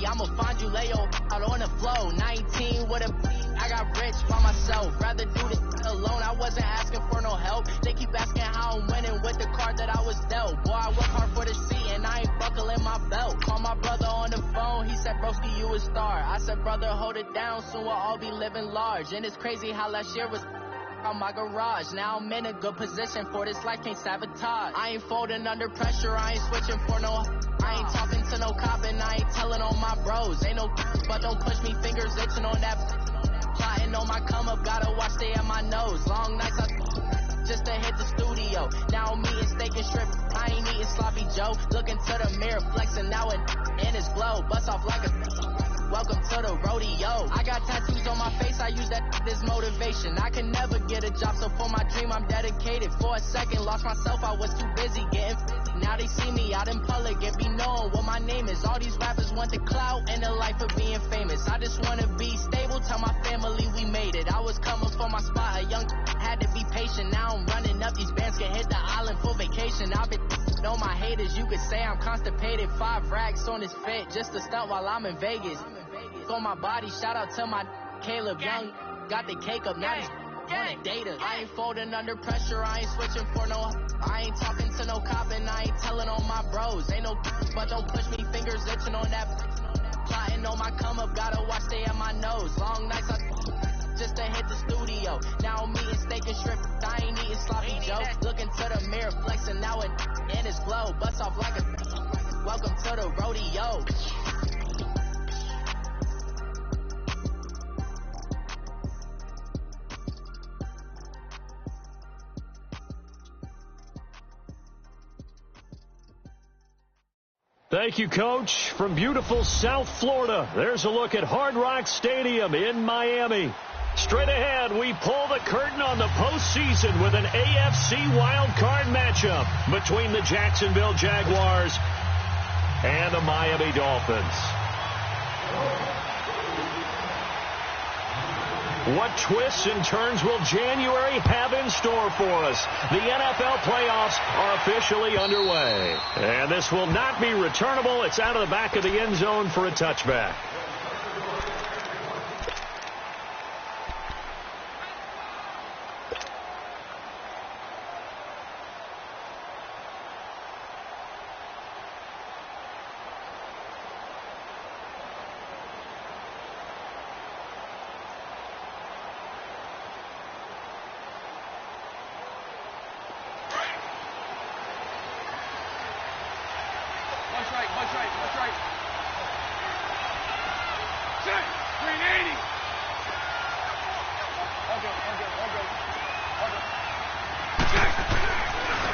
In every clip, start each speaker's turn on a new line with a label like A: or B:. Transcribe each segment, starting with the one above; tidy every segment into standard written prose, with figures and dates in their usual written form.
A: me, I'ma find you, lay your out on the flow. 19 with a I got rich by myself. Rather do this alone, I wasn't asking for no help. They keep asking how I'm winning with the card that I was dealt. Boy, I work hard for the seat and I ain't buckling my belt. Call my brother on the phone, he said, broski, you a star. I said, brother, hold it down, soon we'll all be living large. And it's crazy how last year was on my garage. Now I'm in a good position for this life, can't sabotage. I ain't folding under pressure, I ain't switching for no. I ain't talking to no cop and I ain't telling on my bros. Ain't no but don't push me, fingers itching on that. Plotting on my come up, gotta watch stay at my nose. Long nights just to hit the studio. Now I'm eating steak and shrimp, I ain't eating sloppy Joe. Looking to the mirror, flexing now and in his glow. Bust off like a welcome to the rodeo. I got tattoos on my face, I use that as motivation. I can never get a job, so for my dream I'm dedicated. For a second, lost myself, I was too busy getting now they see me out in public and be knowing what my name is. All these rappers want the clout and the life of being famous. I just wanna be stable, tell my family we made it. I was coming for my spot, a young had to be patient. Now I'm running up, these bands can hit the island for vacation. I've been know my haters, you could say I'm constipated. 5 racks on his fit, just to stunt while I'm in Vegas. On my body, shout out to my Caleb Young, got the cake up, now he's on the data. I ain't folding under pressure, I ain't switching for no. I ain't talking to no cop and I ain't telling on my bros. Ain't no but don't push me, fingers itching on that. Plotting on my come up, gotta watch stay at my nose. Long nights just to hit the studio. Now I'm eating steak and shrimp, I ain't eating sloppy Joe. Looking to the mirror, flexing now and in his glow. Bust off like a welcome to the rodeo.
B: Thank you, Coach. From beautiful South Florida, there's a look at Hard Rock Stadium in Miami. Straight ahead, we pull the curtain on the postseason with an AFC wildcard matchup between the Jacksonville Jaguars and the Miami Dolphins. What twists and turns will January have in store for us? The NFL playoffs are officially underway. And this will not be returnable. It's out of the back of the end zone for a touchback.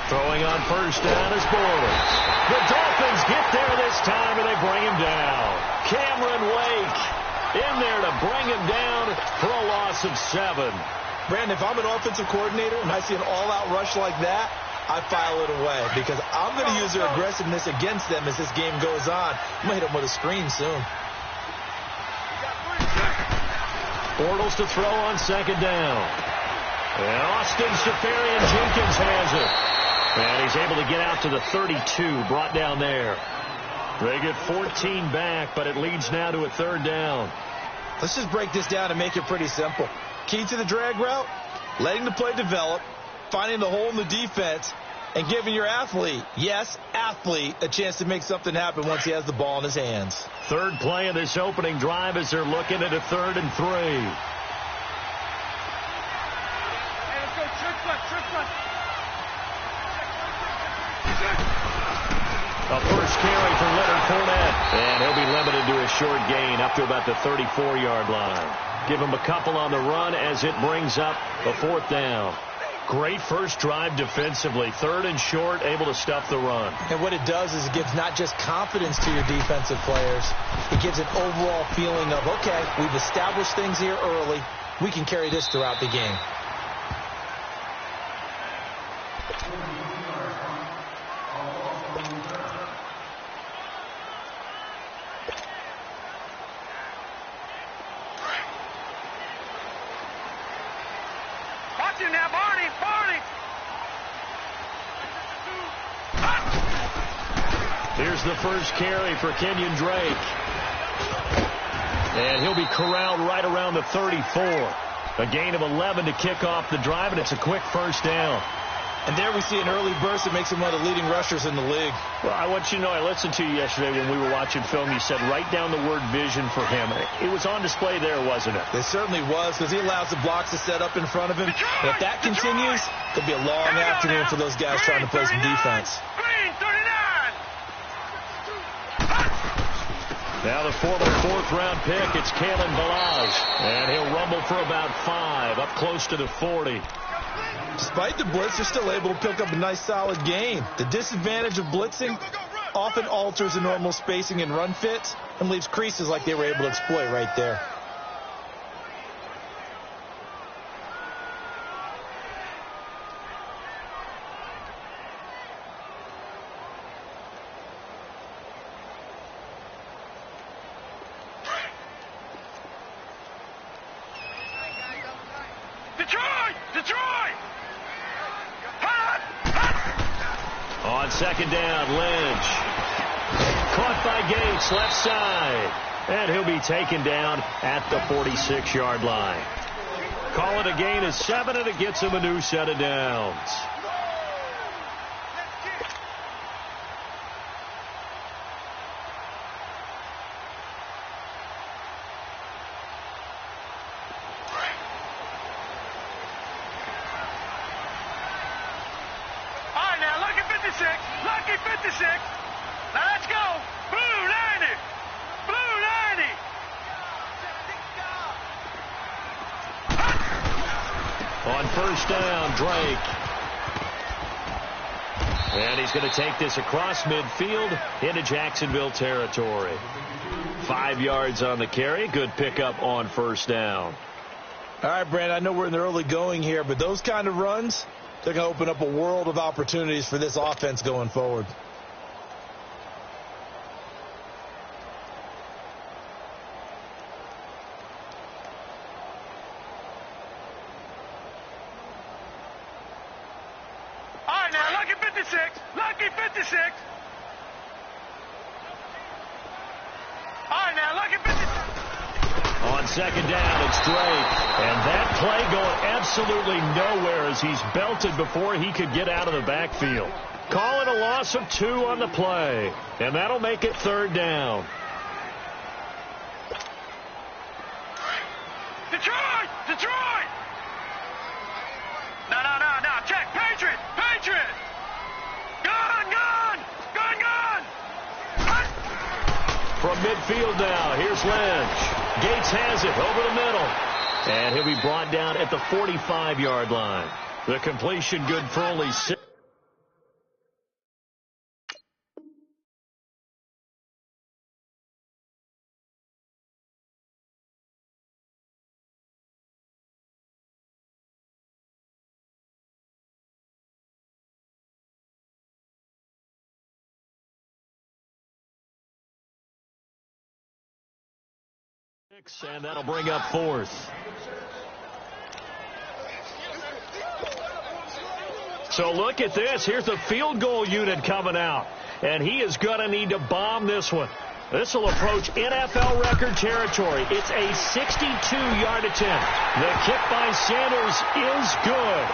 B: Throwing on first down is Bortles. The Dolphins get there this time, and they bring him down. Cameron Wake in there to bring him down for a loss of 7.
C: Brandon, if I'm an offensive coordinator and I see an all-out rush like that, I file it away because I'm going to use their aggressiveness against them as this game goes on. I'm going to hit them with a screen soon.
B: Bortles to throw on second down. And Austin Seferian-Jenkins has it. And he's able to get out to the 32, brought down there. They get 14 back, but it leads now to a third down.
C: Let's just break this down and make it pretty simple. Key to the drag route, letting the play develop, finding the hole in the defense, and giving your athlete, yes, athlete, a chance to make something happen once he has the ball in his hands.
B: Third play of this opening drive as they're looking at a 3rd and 3.
D: Hey, let's go, trick.
B: A first carry for Leonard Fournette. And he'll be limited to a short gain up to about the 34-yard line. Give him a couple on the run as it brings up a 4th down. Great first drive defensively. 3rd and short, able to stuff the run.
C: And what it does is it gives not just confidence to your defensive players. It gives an overall feeling of, okay, we've established things here early. We can carry this throughout the game.
D: Now, Barney!
B: Here's the first carry for Kenyon Drake. And he'll be corralled right around the 34. A gain of 11 to kick off the drive, and it's a quick first down.
C: And there we see an early burst that makes him one of the leading rushers in the league.
B: Well, I want you to know, I listened to you yesterday when we were watching film. You said write down the word vision for him. It was on display there, wasn't it?
C: It certainly was, because he allows the blocks to set up in front of him. And if that continues, it'll be a long afternoon for those guys trying to play some defense.
B: Now the former fourth-round pick, it's Kalen Balaj. And he'll rumble for about 5, up close to the 40.
C: Despite the blitz, they're still able to pick up a nice, solid gain. The disadvantage of blitzing often alters the normal spacing and run fits and leaves creases like they were able to exploit right there.
B: On second down, Lynch. Caught by Gates, left side. And he'll be taken down at the 46-yard line. Call it a gain of 7, and it gets him a new set of downs.
D: Lucky 56. Now let's go. Blue 90. Blue 90.
B: On first down, Drake. And he's going to take this across midfield into Jacksonville territory. 5 yards on the carry. Good pickup on first down.
C: All right, Brandon, I know we're in the early going here, but those kind of runs, they're going to open up a world of opportunities for this offense going forward.
D: All right, now, lucky 56. Lucky 56. All right, now, lucky 56.
B: On second down, it's Drake. And that play going absolutely nowhere as he's belted before he could get out of the backfield. Call it a loss of 2 on the play. And that'll make it third down.
D: Detroit! Detroit! No. Check. Patriot! Patriot! Gun!
B: From midfield now, here's Lynch. Gates has it over the middle. And he'll be brought down at the 45-yard line. The completion good for only 6. And that'll bring up 4th. So look at this. Here's the field goal unit coming out. And he is going to need to bomb this one. This will approach NFL record territory. It's a 62-yard attempt. The kick by Sanders is good.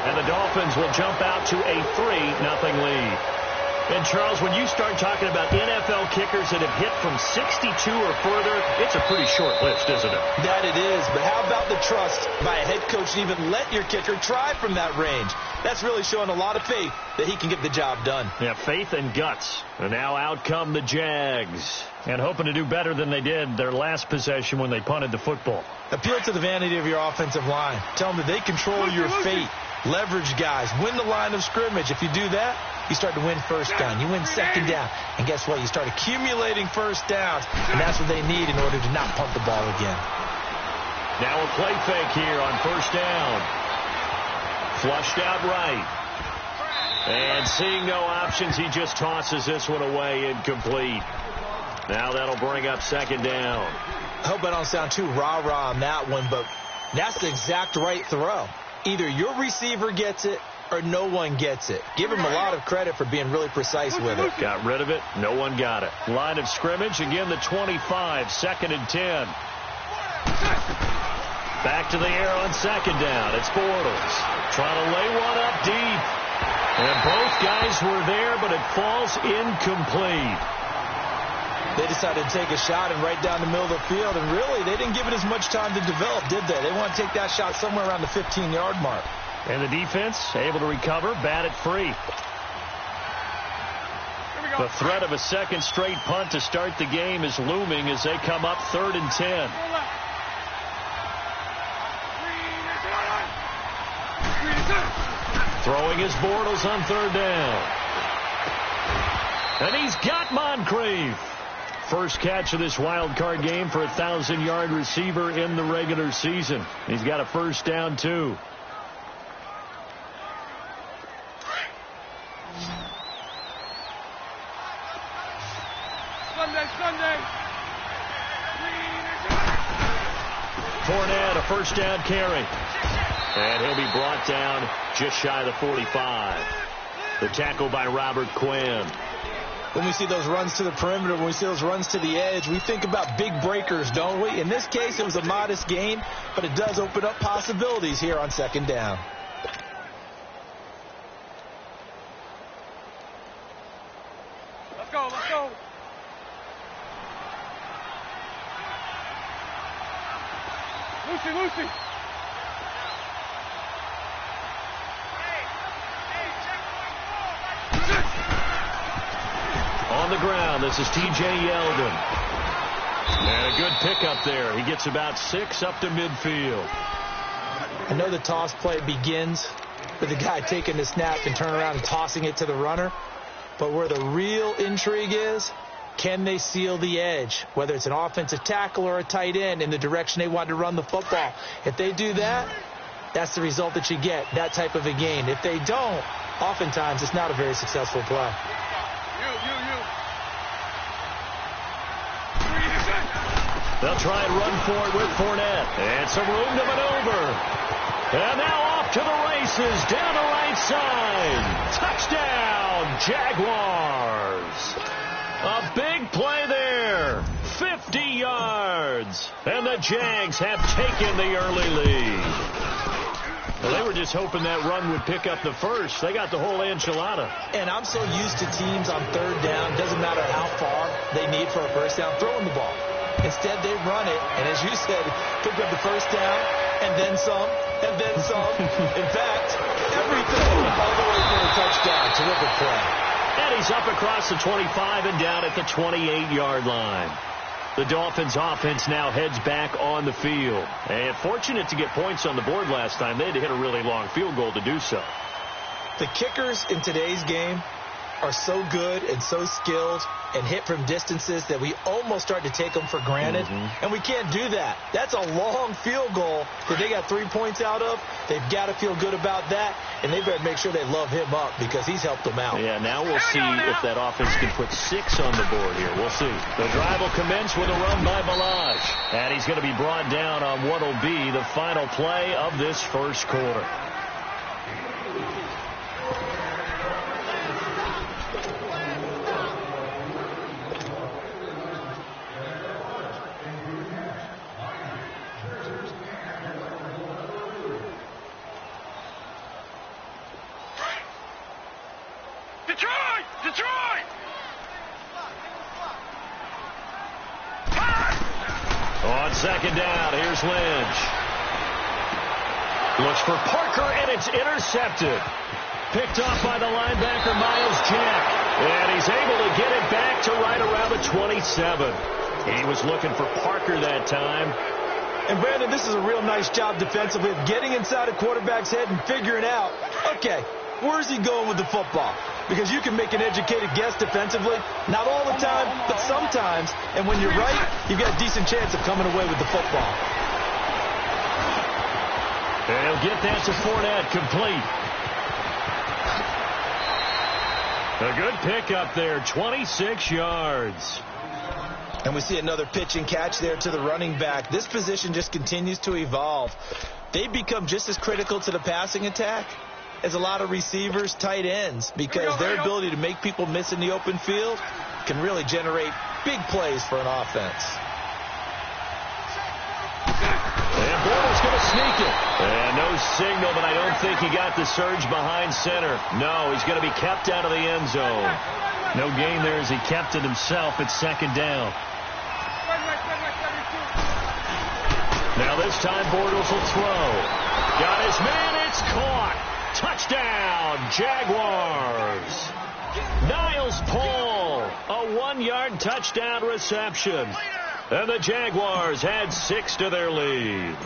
B: And the Dolphins will jump out to a 3-0 lead. And, Charles, when you start talking about NFL kickers that have hit from 62 or further, it's a pretty short list, isn't it?
C: That it is, but how about the trust by a head coach to even let your kicker try from that range? That's really showing a lot of faith that he can get the job done.
B: Yeah, faith and guts. And now out come the Jags. And hoping to do better than they did their last possession when they punted the football.
C: Appeal to the vanity of your offensive line. Tell them that they control your fate. Leverage guys. Win the line of scrimmage. If you do that, you start to win first down. You win second down. And guess what? You start accumulating first downs. And that's what they need in order to not punt the ball again.
B: Now a play fake here on first down. Flushed out right. And seeing no options, he just tosses this one away incomplete. Now that'll bring up second down.
C: I hope I don't sound too rah-rah on that one, but that's the exact right throw. Either your receiver gets it or no one gets it. Give him a lot of credit for being really precise with it.
B: Got rid of it. No one got it. Line of scrimmage. Again, the 25. 2nd and 10. Back to the air on 2nd down. It's Bortles. Trying to lay one up deep. And both guys were there, but it falls incomplete.
C: They decided to take a shot and right down the middle of the field, and really, they didn't give it as much time to develop, did they? They want to take that shot somewhere around the 15-yard mark.
B: And the defense able to recover, bat it free. The threat of a second straight punt to start the game is looming as they come up 3rd and 10. Throwing his Bortles on 3rd down. And he's got Moncrief. First catch of this wild card game for a 1,000-yard receiver in the regular season. He's got a first down, too.
D: Sunday.
B: Fournette, a first down carry. And he'll be brought down just shy of the 45. The tackle by Robert Quinn.
C: When we see those runs to the perimeter, when we see those runs to the edge, we think about big breakers, don't we? In this case, it was a modest gain, but it does open up possibilities here on 2nd down.
D: Let's go. Lucy.
B: On the ground, this is T.J. Yeldon. And a good pickup there. He gets about 6 up to midfield.
C: I know the toss play begins with the guy taking the snap and turning around and tossing it to the runner. But where the real intrigue is, can they seal the edge? Whether it's an offensive tackle or a tight end in the direction they want to run the football. If they do that, that's the result that you get, that type of a gain. If they don't, oftentimes it's not a very successful play.
B: They'll try and run for it with Fournette. And some room to maneuver. And now off to the races, down the right side. Touchdown, Jaguars. A big play there. 50 yards. And the Jags have taken the early lead. Well, they were just hoping that run would pick up the first. They got the whole enchilada.
C: And I'm so used to teams on 3rd down, doesn't matter how far they need for a first down, throwing the ball. Instead, they run it, and as you said, pick up the first down, and then some, and then some. In fact, everything all the way for a touchdown. Terrific play.
B: And he's up across the 25 and down at the 28-yard line. The Dolphins' offense now heads back on the field. And fortunate to get points on the board last time. They had to hit a really long field goal to do so.
C: The kickers in today's game are so good and so skilled and hit from distances that we almost start to take them for granted. And we can't do that. That's a long field goal that they got 3 points out of. They've got to feel good about that, and they better make sure they love him up because he's helped them out.
B: Yeah, now we'll see if that offense can put 6 on the board here. We'll see. The drive will commence with a run by Balaj. And he's going to be brought down on what will be the final play of this first quarter.
D: Detroit!
B: On 2nd down, here's Lynch. Looks for Parker, and it's intercepted. Picked off by the linebacker, Miles Jack. And he's able to get it back to right around the 27. He was looking for Parker that time.
C: And, Brandon, this is a real nice job defensively of getting inside a quarterback's head and figuring out, okay, where's he going with the football? Because you can make an educated guess defensively. Not all the time, but sometimes. And when you're right, you've got a decent chance of coming away with the football.
B: And he'll get that to Fournette, complete. A good pickup there, 26 yards.
C: And we see another pitch and catch there to the running back. This position just continues to evolve. They become just as critical to the passing attack is a lot of receivers, tight ends, because their ability to make people miss in the open field can really generate big plays for an offense.
B: And Bortles going to sneak it. And no signal, but I don't think he got the surge behind center. No, he's going to be kept out of the end zone. No gain there as he kept it himself at second down. Now this time Bortles will throw. Got his man, it's caught. Touchdown, Jaguars. Niles Paul, a 1-yard touchdown reception. And the Jaguars add 6 to their lead.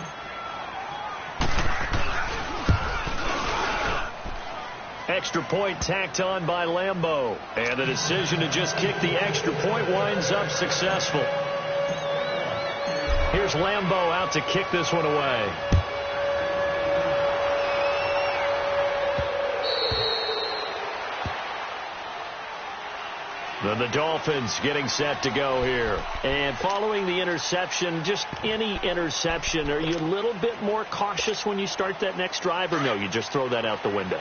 B: Extra point tacked on by Lambeau. And the decision to just kick the extra point winds up successful. Here's Lambeau out to kick this one away. Then the Dolphins getting set to go here. And following the interception, just any interception, are you a little bit more cautious when you start that next drive, or no, you just throw that out the window?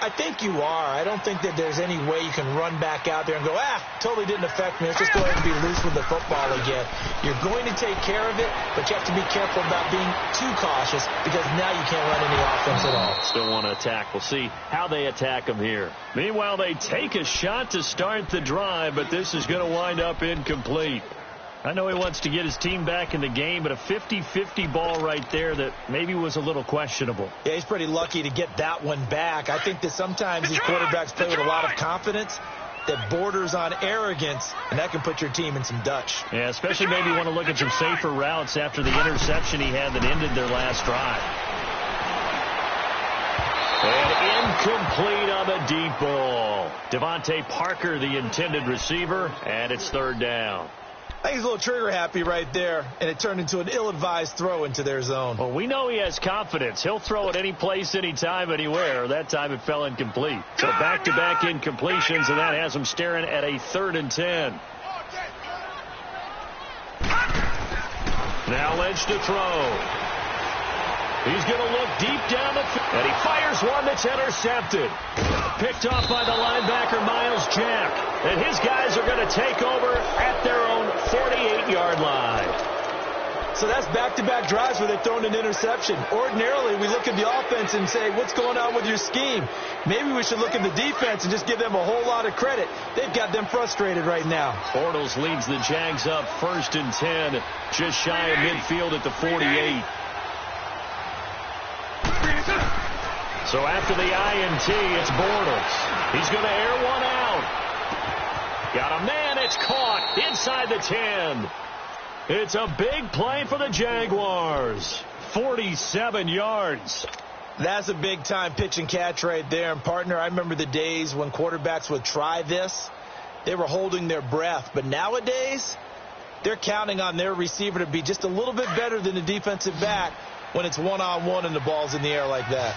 C: I think you are. I don't think that there's any way you can run back out there and go, totally didn't affect me. Let's just go ahead and be loose with the football again. You're going to take care of it, but you have to be careful about being too cautious because now you can't run any offense at all.
B: Still want to attack. We'll see how they attack them here. Meanwhile, they take a shot to start the drive, but this is going to wind up incomplete. I know he wants to get his team back in the game, but a 50-50 ball right there that maybe was a little questionable.
C: Yeah, he's pretty lucky to get that one back. I think that sometimes these quarterbacks play with a lot of confidence that borders on arrogance, and that can put your team in some Dutch.
B: Yeah, especially maybe want to look at some safer routes after the interception he had that ended their last drive. And incomplete on the deep ball. Devontae Parker, the intended receiver, and it's third down.
C: I think he's a little trigger happy right there, and it turned into an ill-advised throw into their zone.
B: Well, we know he has confidence. He'll throw it any place, anytime, anywhere. That time it fell incomplete. So back-to-back incompletions, and that has him staring at a 3rd and 10. Now Lynch to throw. He's going to look deep down the field, and he fires one that's intercepted. Picked off by the linebacker, Miles Jack. And his guys are going to take over at their own 48-yard line.
C: So that's back-to-back drives where they've thrown an interception. Ordinarily, we look at the offense and say, what's going on with your scheme? Maybe we should look at the defense and just give them a whole lot of credit. They've got them frustrated right now.
B: Bortles leads the Jags up 1st and 10, just shy of midfield at the 48. So after the INT, it's Bortles. He's going to air one out. Got a man, it's caught inside the 10. It's a big play for the Jaguars. 47 yards.
C: That's a big-time pitch and catch right there. And, partner, I remember the days when quarterbacks would try this. They were holding their breath. But nowadays, they're counting on their receiver to be just a little bit better than the defensive back when it's one-on-one and the ball's in the air like that.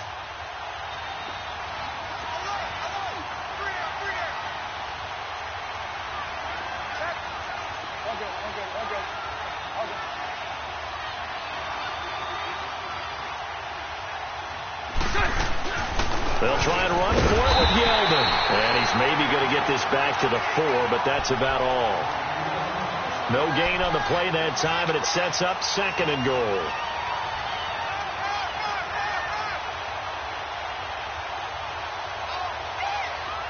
B: They'll try and run for it with Yeldon. And he's maybe going to get this back to the 4, but that's about all. No gain on the play that time, and it sets up 2nd and goal.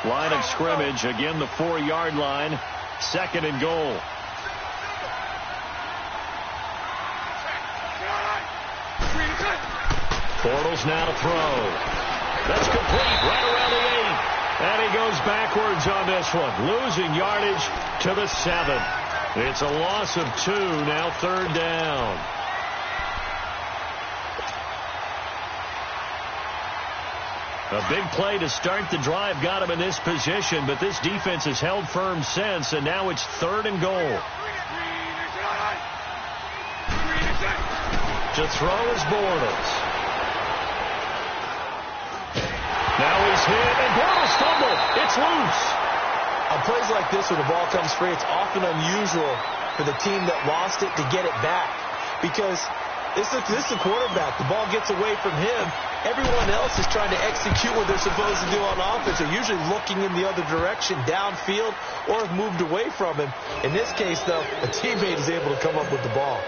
B: Line of scrimmage, again the 4-yard line, 2nd and goal. Bortles now to throw. That's complete right around the 8. And he goes backwards on this one, losing yardage to the 7. It's a loss of 2, now 3rd down. A big play to start the drive got him in this position, but this defense has held firm since, and now it's 3rd and goal. To throw is Bortles. Now he's hit, and Bortles fumbled. It's loose.
C: On plays like this where the ball comes free, it's often unusual for the team that lost it to get it back because This is the quarterback. The ball gets away from him. Everyone else is trying to execute what they're supposed to do on offense. They're usually looking in the other direction, downfield, or have moved away from him. In this case, though, a teammate is able to come up with the ball.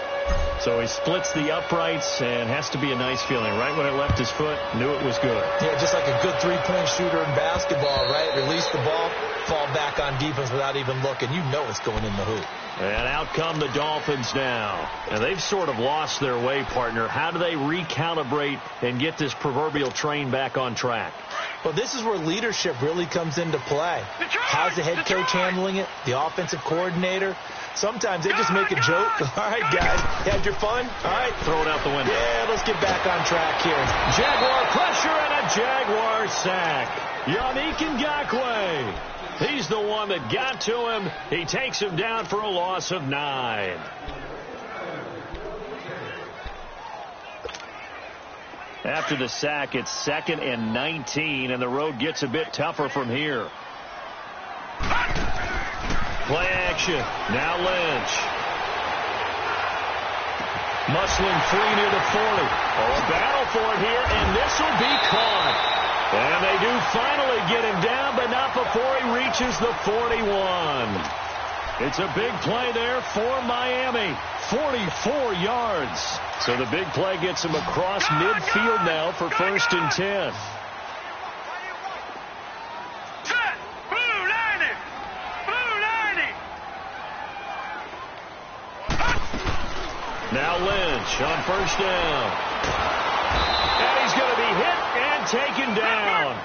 B: So he splits the uprights, and has to be a nice feeling. Right when it left his foot, knew it was good.
C: Yeah, just like a good three-point shooter in basketball, right? Release the ball, fall back on defense without even looking. You know it's going in the hoop.
B: And out come the Dolphins now. And they've sort of lost their way, partner. How do they recalibrate and get this proverbial train back on track?
C: Well, this is where leadership really comes into play. How's the head coach handling it? The offensive coordinator? Sometimes they just make a joke. All right, guys, you had your fun? All right.
B: Throw it out the window.
C: Yeah, let's get back on track here.
B: Jaguar pressure and a Jaguar sack. Yannick Ngakoue. He's the one that got to him. He takes him down for a loss of 9. After the sack, it's 2nd and 19, and the road gets a bit tougher from here. Play action. Now Lynch. Muscling free near the 40. Oh, a battle for it here, and this will be caught. And they do finally get him down, but not before he reaches the 41. It's a big play there for Miami. 44 yards. So the big play gets him across midfield now for 1st and 10. Now Lynch on 1st down. And he's going to be hit and taken down.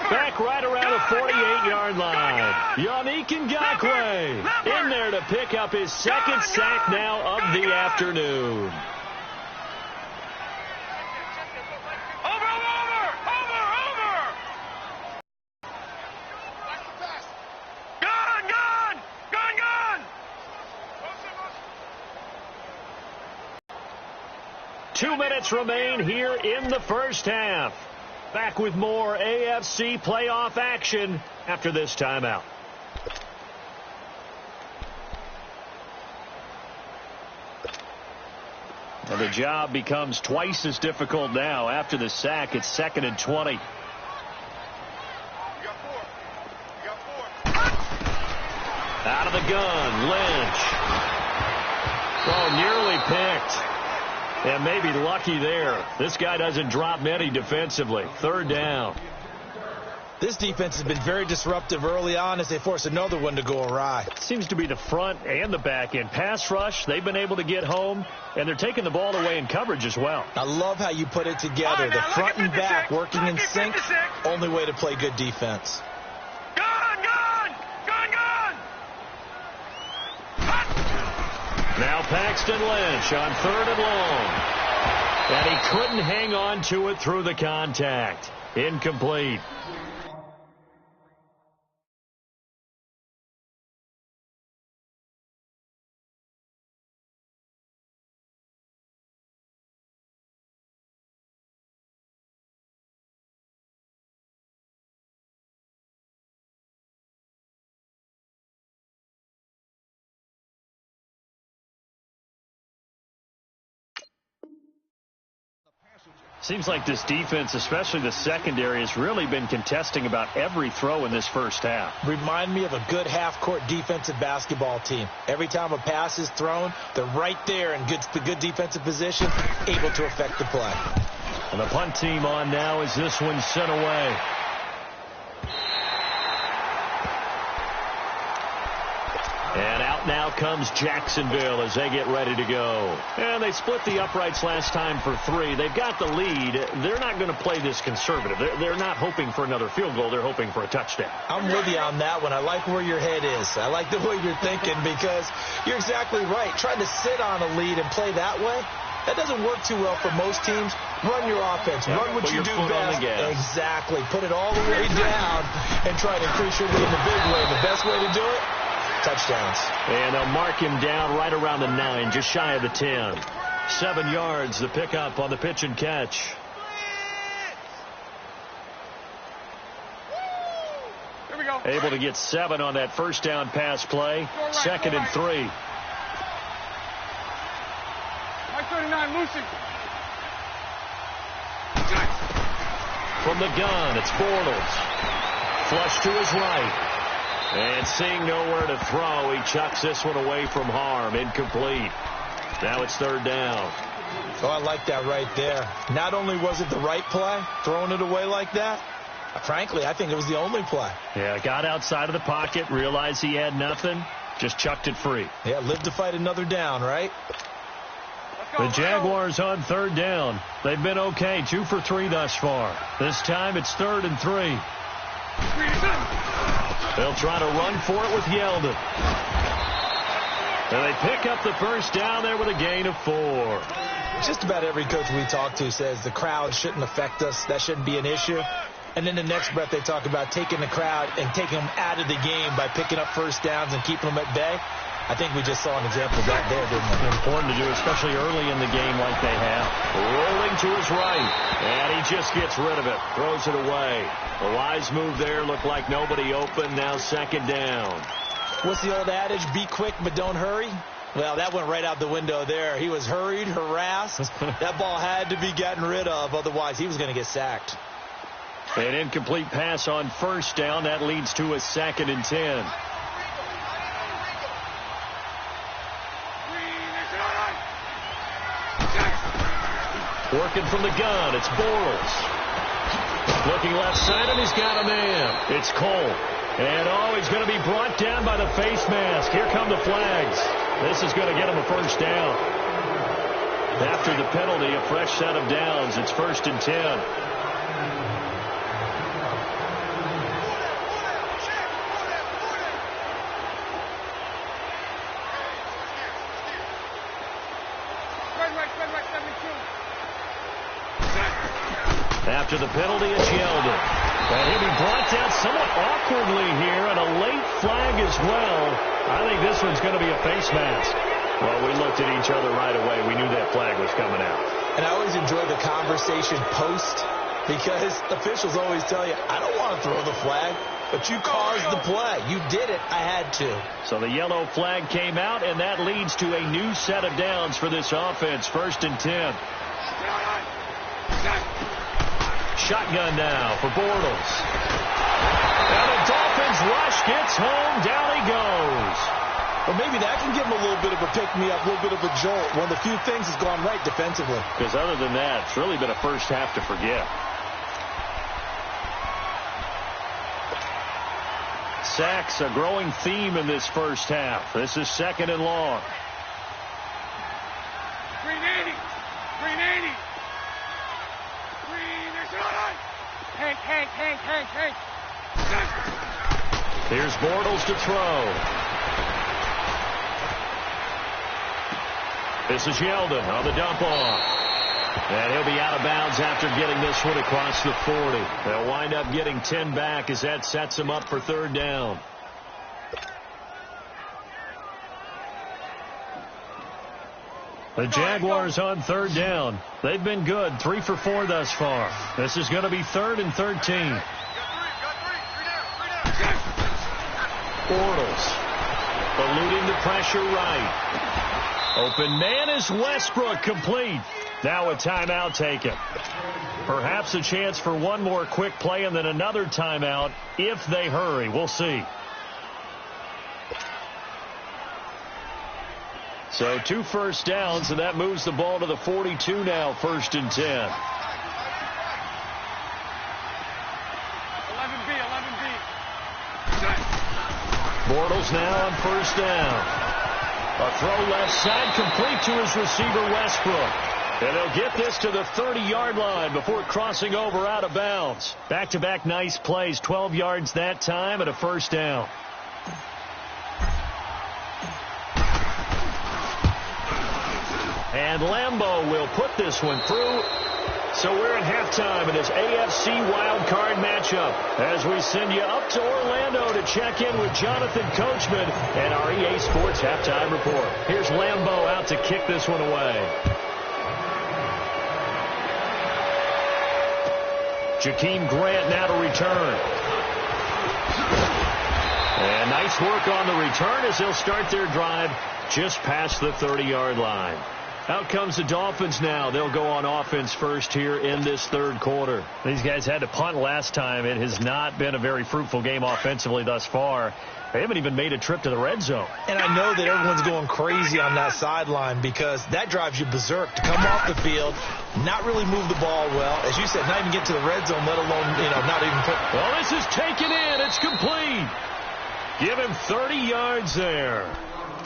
B: Back right around the 48-yard line. Yannick Ngakoue in there to pick up his 2nd sack now of the afternoon. Two minutes remain here in the first half. Back with more AFC playoff action after this timeout. And the job becomes twice as difficult now. After the sack, it's 2nd and 20. Out of the gun, Lynch. Oh, nearly picked. And maybe lucky there. This guy doesn't drop many defensively. 3rd down.
C: This defense has been very disruptive early on as they force another one to go awry.
B: Seems to be the front and the back end. Pass rush, they've been able to get home, and they're taking the ball away in coverage as well.
C: I love how you put it together.
D: Right,
C: the front and back working in sync. Only way to play good defense.
B: Now Paxton Lynch on 3rd and long. And he couldn't hang on to it through the contact. Incomplete. Seems like this defense, especially the secondary, has really been contesting about every throw in this first half.
C: Remind me of a good half-court defensive basketball team. Every time a pass is thrown, they're right there in good defensive position, able to affect the play.
B: And the punt team on now as this one's sent away. And out now comes Jacksonville as they get ready to go. And they split the uprights last time for 3. They've got the lead. They're not going to play this conservative. They're not hoping for another field goal. They're hoping for a touchdown.
C: I'm with you on that one. I like where your head is. I like the way you're thinking because you're exactly right. Trying to sit on a lead and play that way, that doesn't work too well for most teams. Run your offense. Run what you do best. Exactly. Put it all the way down and try to increase your lead in a big way. The best way to do it, touchdowns.
B: And they'll mark him down right around the 9, just shy of the 10. 7 yards, the pickup on the pitch and catch.
D: Here we go.
B: Able to get 7 on that first down pass play. 2nd and 3.
D: 39, Lucy.
B: From the gun, it's Bortles. Flush to his right. And seeing nowhere to throw, he chucks this one away from harm. Incomplete. Now it's third down.
C: Oh, I like that right there. Not only was it the right play, throwing it away like that, frankly, I think it was the only play.
B: Yeah, got outside of the pocket, realized he had nothing, just chucked it free.
C: Yeah, live to fight another down, right?
B: The Jaguars on third down. They've been okay, 2 for 3 thus far. This time it's 3rd and 3. They'll try to run for it with Yeldon. And they pick up the first down there with a gain of 4.
C: Just about every coach we talk to says the crowd shouldn't affect us. That shouldn't be an issue. And then the next breath they talk about taking the crowd and taking them out of the game by picking up first downs and keeping them at bay. I think we just saw an example of that there, didn't we?
B: Important to do, especially early in the game like they have. Rolling to his right, and he just gets rid of it, throws it away. The wise move there, looked like nobody open, now second down.
C: What's the old adage, be quick but don't hurry? Well, that went right out the window there. He was hurried, harassed. That ball had to be gotten rid of, otherwise he was going to get sacked.
B: An incomplete pass on first down, that leads to a 2nd and 10. Working from the gun, it's Bortles. Looking left side, and he's got a man. It's Cole. And, he's going to be brought down by the face mask. Here come the flags. This is going to get him a first down. After the penalty, a fresh set of downs. It's 1st and 10. After the penalty, it's Yeldon. And he'll be brought down somewhat awkwardly here, and a late flag as well. I think this one's going to be a face mask. Well, we looked at each other right away. We knew that flag was coming out.
C: And I always enjoy the conversation post, because officials always tell you, I don't want to throw the flag, but you caused the play. You did it. I had to. So
B: the yellow flag came out, and that leads to a new set of downs for this offense. 1st and 10. Shotgun now for Bortles. And the Dolphins rush gets home. Down he goes.
C: Well, maybe that can give him a little bit of a pick-me-up, a little bit of a jolt. One of the few things that's gone right defensively.
B: Because other than that, it's really been a first half to forget. Sacks, a growing theme in this first half. This is 2nd and long.
D: 380. 380. Hank.
B: Here's Bortles to throw. This is Yeldon on the dump off. And he'll be out of bounds after getting this one across the 40. They'll wind up getting 10 back as that sets him up for 3rd down. The Jaguars on 3rd down. They've been good, 3 for 4 thus far. This is going to be 3rd and 13. Bortles eluding the pressure right. Open man is Westbrook, complete. Now a timeout taken. Perhaps a chance for one more quick play and then another timeout if they hurry. We'll see. So 2 first downs, and that moves the ball to the 42 now, 1st and 10.
D: 11B.
B: Bortles now on 1st down. A throw left side, complete to his receiver, Westbrook. And they'll get this to the 30-yard line before crossing over out of bounds. Back-to-back nice plays, 12 yards that time and a 1st down. And Lambeau will put this one through. So we're in halftime in this AFC wildcard matchup as we send you up to Orlando to check in with Jonathan Coachman and our EA Sports halftime report. Here's Lambeau out to kick this one away. Jakeem Grant now to return. And nice work on the return as they'll start their drive just past the 30-yard line. Out comes the Dolphins now. They'll go on offense first here in this third quarter. These guys had to punt last time. It has not been a very fruitful game offensively thus far. They haven't even made a trip to the red zone.
C: And I know that everyone's going crazy on that sideline because that drives you berserk to come off the field, not really move the ball well. As you said, not even get to the red zone, let alone, not even put...
B: Well, this is taken in. It's complete. Give him 30 yards there.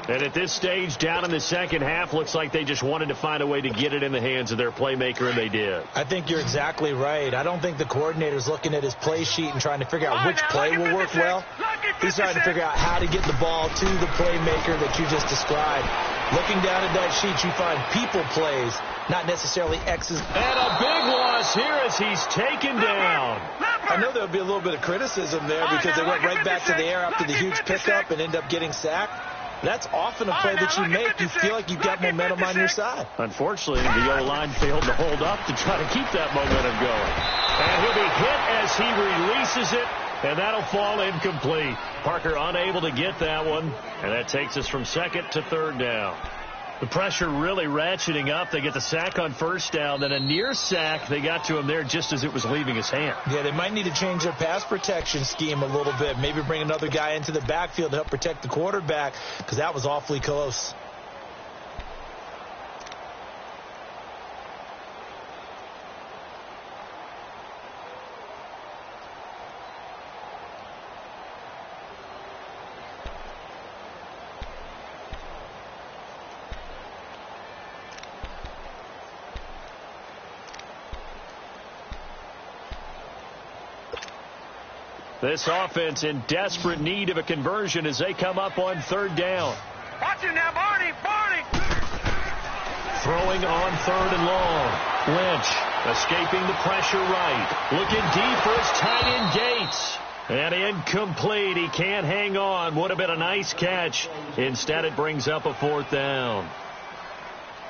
B: And at this stage, down in the second half, looks like they just wanted to find a way to get it in the hands of their playmaker, and they did.
C: I think you're exactly right. I don't think the coordinator's looking at his play sheet and trying to figure out which play will work well. He's trying to figure out how to get the ball to the playmaker that you just described. Looking down at that sheet, you find people plays, not necessarily X's.
B: And a big loss here as he's taken down.
C: I know there'll be a little bit of criticism there because they went right back to the air after the huge pickup and end up getting sacked. That's often a play that you make. You feel like you've got momentum on your side.
B: Unfortunately, the O-line failed to hold up to try to keep that momentum going. And he'll be hit as he releases it, and that'll fall incomplete. Parker unable to get that one, and that takes us from second to third down. The pressure really ratcheting up. They get the sack on first down, then a near sack. They got to him there just as it was leaving his hand.
C: Yeah, they might need to change their pass protection scheme a little bit. Maybe bring another guy into the backfield to help protect the quarterback because that was awfully close.
B: This offense in desperate need of a conversion as they come up on third down.
D: Watch it now, Barney.
B: Throwing on third and long. Lynch escaping the pressure right. Looking deep for his tight end Gates. And incomplete. He can't hang on. Would have been a nice catch. Instead, it brings up a fourth down.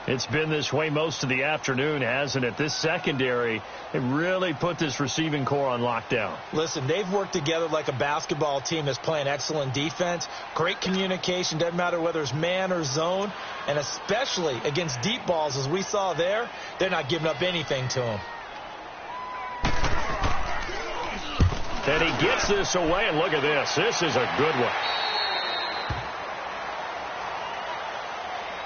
B: It's been this way most of the afternoon, hasn't it? This secondary, it really put this receiving core on lockdown.
C: Listen, they've worked together like a basketball team that's playing excellent defense. Great communication. Doesn't matter whether it's man or zone. And especially against deep balls, as we saw there, they're not giving up anything to them.
B: And he gets this away, and look at this. This is a good one.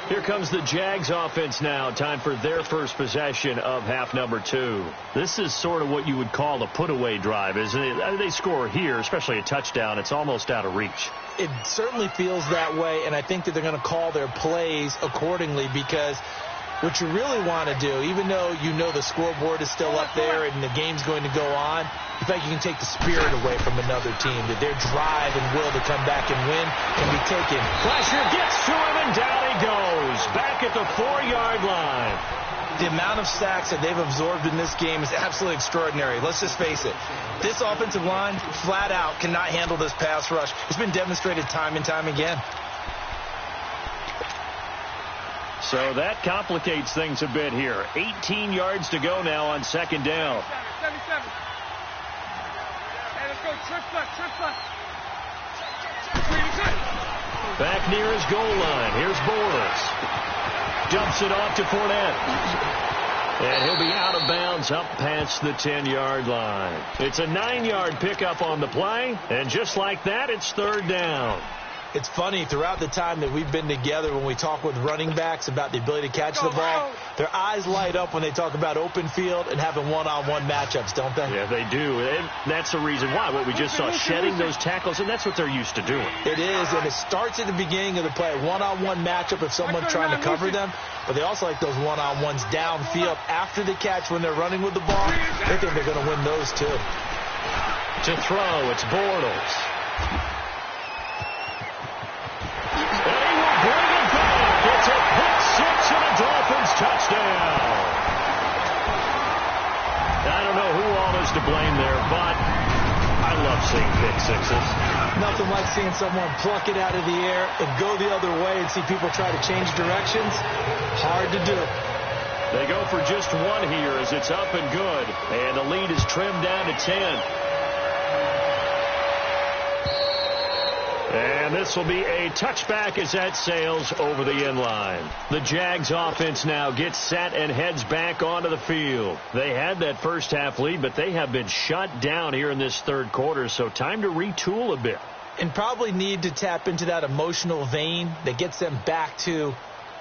B: Here comes the Jags offense now. Time for their first possession of half number 2. This is sort of what you would call a put-away drive, isn't it? They score here, especially a touchdown. It's almost out of reach.
C: It certainly feels that way, and I think that they're going to call their plays accordingly because what you really want to do, even though you know the scoreboard is still up there and the game's going to go on, you think you can take the spirit away from another team, that their drive and will to come back and win can be taken.
B: Pressure gets to him, and down he goes. Back at the 4-yard line.
C: The amount of sacks that they've absorbed in this game is absolutely extraordinary. Let's just face it. This offensive line, flat out, cannot handle this pass rush. It's been demonstrated time and time again.
B: So that complicates things a bit here. 18 yards to go now on second down.
D: 77. Hey, let's go. Trip.
B: Back near his goal line. Here's Bortles. Dumps it off to Fournette. And he'll be out of bounds up past the 10-yard line. It's a 9-yard pickup on the play. And just like that, it's third down.
C: It's funny, throughout the time that we've been together, when we talk with running backs about the ability to catch the ball, their eyes light up when they talk about open field and having one-on-one matchups, don't they?
B: Yeah, they do. And that's the reason why. What we just saw, shedding those tackles, and that's what they're used to doing.
C: It is, and it starts at the beginning of the play. One-on-one matchup if someone's trying to cover them, but they also like those one-on-ones downfield after the catch when they're running with the ball. They think they're going to win those, too.
B: To throw, it's Bortles. It's a pick six and a Dolphins touchdown. I don't know who all is to blame there, but I love seeing pick sixes.
C: Nothing like seeing someone pluck it out of the air and go the other way and see people try to change directions. Hard to do.
B: They go for just one here as it's up and good, and the lead is trimmed down to 10. And this will be a touchback as that sails over the inline. The Jags offense now gets set and heads back onto the field. They had that first half lead, but they have been shut down here in this third quarter, so time to retool a bit.
C: And probably need to tap into that emotional vein that gets them back to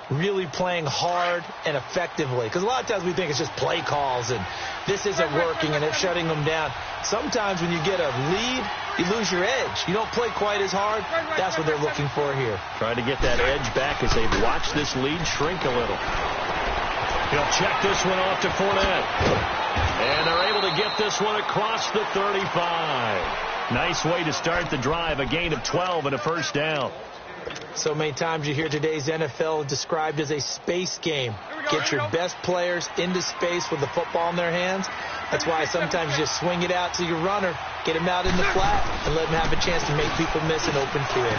C: really playing hard and effectively. Because a lot of times we think it's just play calls and this isn't working and it's shutting them down. Sometimes when you get a lead, you lose your edge. You don't play quite as hard. That's what they're looking for here.
B: Trying to get that edge back as they've watched this lead shrink a little. He'll check this one off to Fournette. And they're able to get this one across the 35. Nice way to start the drive. A gain of 12 and a first down.
C: So many times you hear today's NFL described as a space game. Get your best players into space with the football in their hands. That's why sometimes you just swing it out to your runner, get him out in the flat, and let him have a chance to make people miss an open field.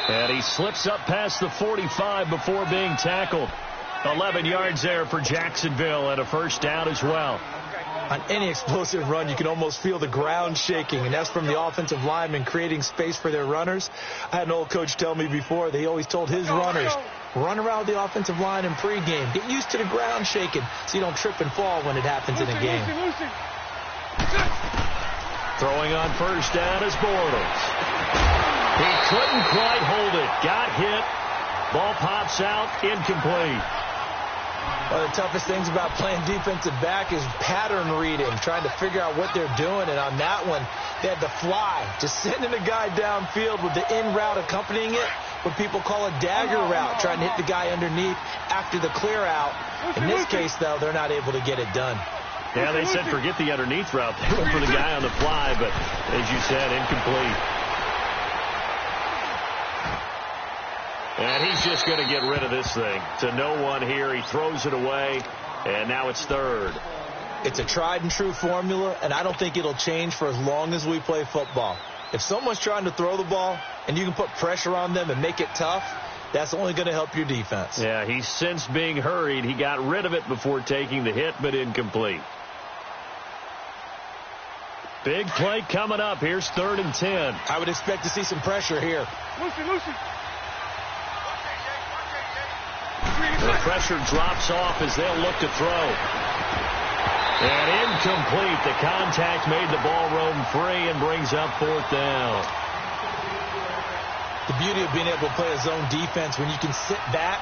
B: And he slips up past the 45 before being tackled. 11 yards there for Jacksonville and a first down as well.
C: On any explosive run, you can almost feel the ground shaking, and that's from the offensive linemen creating space for their runners. I had an old coach tell me before, they always told his runners, run around the offensive line in pregame. Get used to the ground shaking so you don't trip and fall when it happens in a game.
B: Throwing on first down is Bortles. He couldn't quite hold it. Got hit. Ball pops out. Incomplete.
C: One of the toughest things about playing defensive back is pattern reading, trying to figure out what they're doing. And on that one, they had to fly, just sending a guy downfield with the in route accompanying it, what people call a dagger route, trying to hit the guy underneath after the clear out. In this case, though, they're not able to get it done.
B: Yeah, they said forget the underneath route. They went for the guy on the fly, but as you said, incomplete. And he's just going to get rid of this thing. To no one here. He throws it away, and now it's third.
C: It's a tried-and-true formula, and I don't think it'll change for as long as we play football. If someone's trying to throw the ball and you can put pressure on them and make it tough, that's only going to help your defense.
B: Yeah, he's since being hurried. He got rid of it before taking the hit, but incomplete. Big play coming up. Here's 3rd and 10.
C: I would expect to see some pressure here.
D: Lucy.
B: The pressure drops off as they'll look to throw. And incomplete. The contact made the ball roam free and brings up 4th down.
C: The beauty of being able to play a zone defense when you can sit back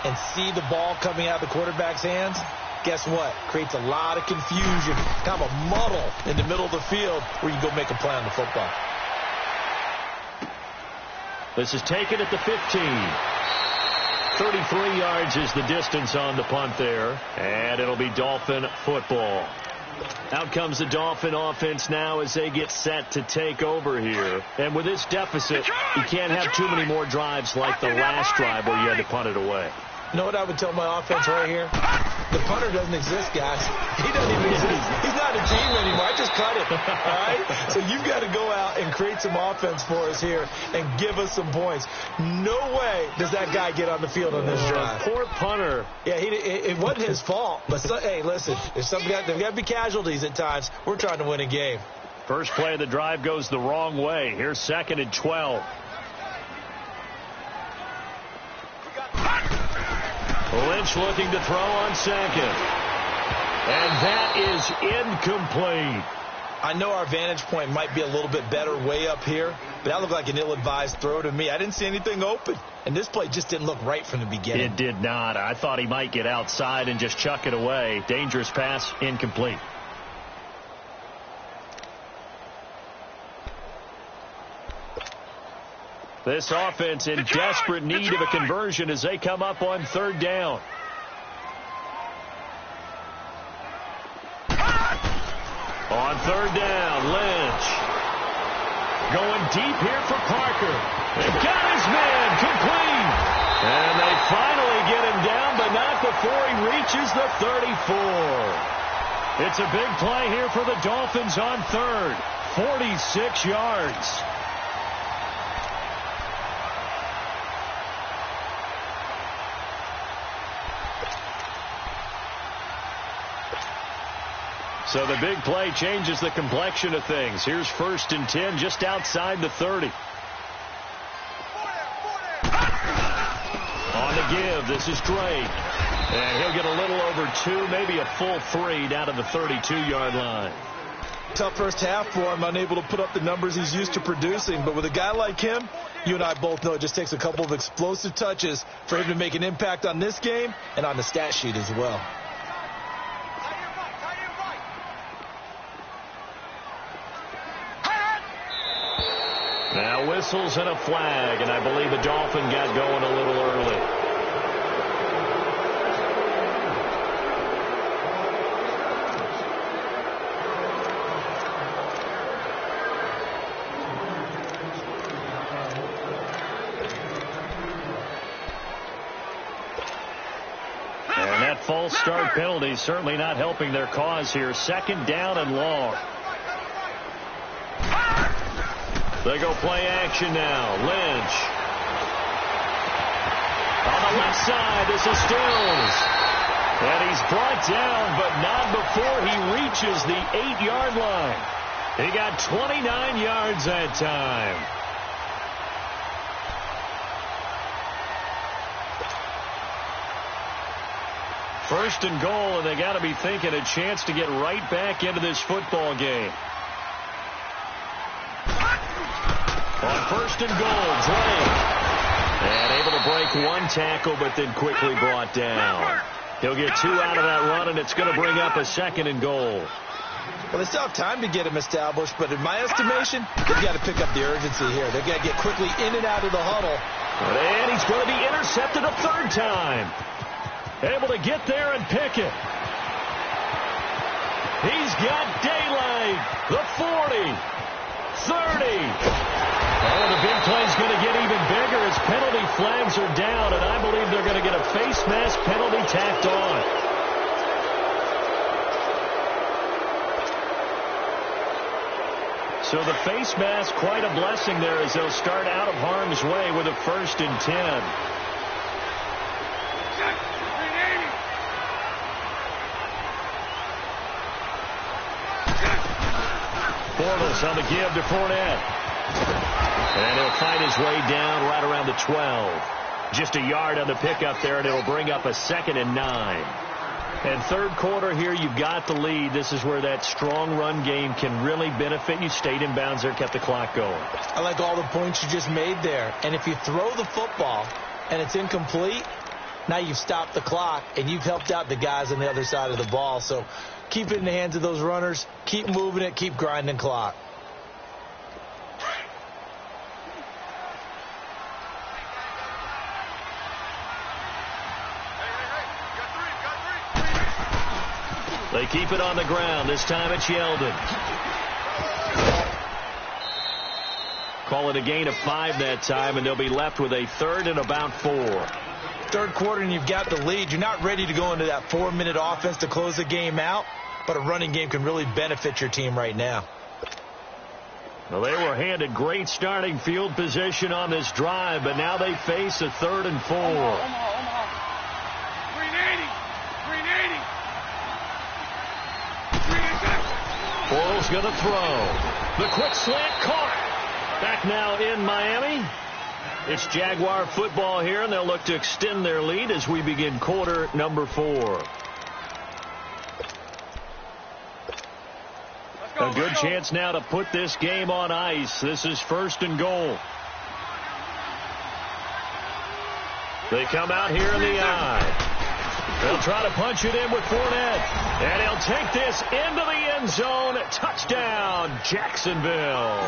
C: and see the ball coming out of the quarterback's hands, guess what? Creates a lot of confusion, kind of a muddle in the middle of the field where you go make a play on the football.
B: This is taken at the 15. 33 yards is the distance on the punt there, and it'll be Dolphin football. Out comes the Dolphin offense now as they get set to take over here. And with this deficit, you can't have too many more drives like the last drive where you had to punt it away.
C: You know what I would tell my offense right here? The punter doesn't exist, guys. He doesn't even exist. He's not a team anymore. I just cut him. All right? So you've got to go out and create some offense for us here and give us some points. No way does that guy get on the field on this drive.
B: Poor punter.
C: Yeah, it wasn't his fault. But, hey, listen, there's got to be casualties at times. We're trying to win a game.
B: First play of the drive goes the wrong way. Here's 2nd and 12. Lynch looking to throw on 2nd. And that is incomplete.
C: I know our vantage point might be a little bit better way up here, but that looked like an ill-advised throw to me. I didn't see anything open, and this play just didn't look right from the beginning.
B: It did not. I thought he might get outside and just chuck it away. Dangerous pass, incomplete. This offense in desperate need of a conversion as they come up on 3rd down. On 3rd down, Lynch. Going deep here for Parker. They've got his man complete. And they finally get him down, but not before he reaches the 34. It's a big play here for the Dolphins on 3rd. 46 yards. So the big play changes the complexion of things. Here's 1st and 10 just outside the 30. On the give, this is Drake. And he'll get a little over 2, maybe a full 3 down to the 32-yard line.
C: Tough first half for him, unable to put up the numbers he's used to producing. But with a guy like him, you and I both know it just takes a couple of explosive touches for him to make an impact on this game and on the stat sheet as well.
B: Now whistles and a flag, and I believe the Dolphin got going a little early. And that false start penalty certainly not helping their cause here. 2nd down and long. They go play action now. Lynch. On the left side, this is Stills. And he's brought down, but not before he reaches the 8-yard line. He got 29 yards that time. First and goal, and they got to be thinking a chance to get right back into this football game. On 1st and goal, Drake. And able to break 1 tackle, but then quickly brought down. He'll get 2 out of that run, and it's going to bring up a 2nd and goal.
C: Well, they still have time to get him established, but in my estimation, they've got to pick up the urgency here. They've got to get quickly in and out of the huddle.
B: And he's going to be intercepted a 3rd time. Able to get there and pick it. He's got daylight. The 40. 30. Oh, the big play's going to get even bigger as penalty flags are down, and I believe they're going to get a face mask penalty tacked on. So the face mask, quite a blessing there as they'll start out of harm's way with a 1st and 10. Bortles on the give to Fournette. And he'll find his way down right around the 12. Just a yard on the pickup there, and it'll bring up a 2nd and 9. And 3rd quarter here, you've got the lead. This is where that strong run game can really benefit you. Stayed in bounds there, kept the clock going.
C: I like all the points you just made there. And if you throw the football and it's incomplete, now you've stopped the clock and you've helped out the guys on the other side of the ball. So keep it in the hands of those runners. Keep moving it. Keep grinding clock.
B: They keep it on the ground. This time it's Yeldon. Call it a gain of 5 that time, and they'll be left with a 3rd and about 4.
C: 3rd quarter, and you've got the lead. You're not ready to go into that 4-minute offense to close the game out, but a running game can really benefit your team right now.
B: Well, they were handed great starting field position on this drive, but now they face a 3rd and 4.
D: Omaha. 380.
B: Bortles going to throw. The quick slant caught. Back now in Miami. It's Jaguar football here, and they'll look to extend their lead as we begin quarter number 4. A good chance now to put this game on ice. This is 1st and goal. They come out here in the eye. They'll try to punch it in with Fournette. And he'll take this into the end zone. Touchdown, Jacksonville.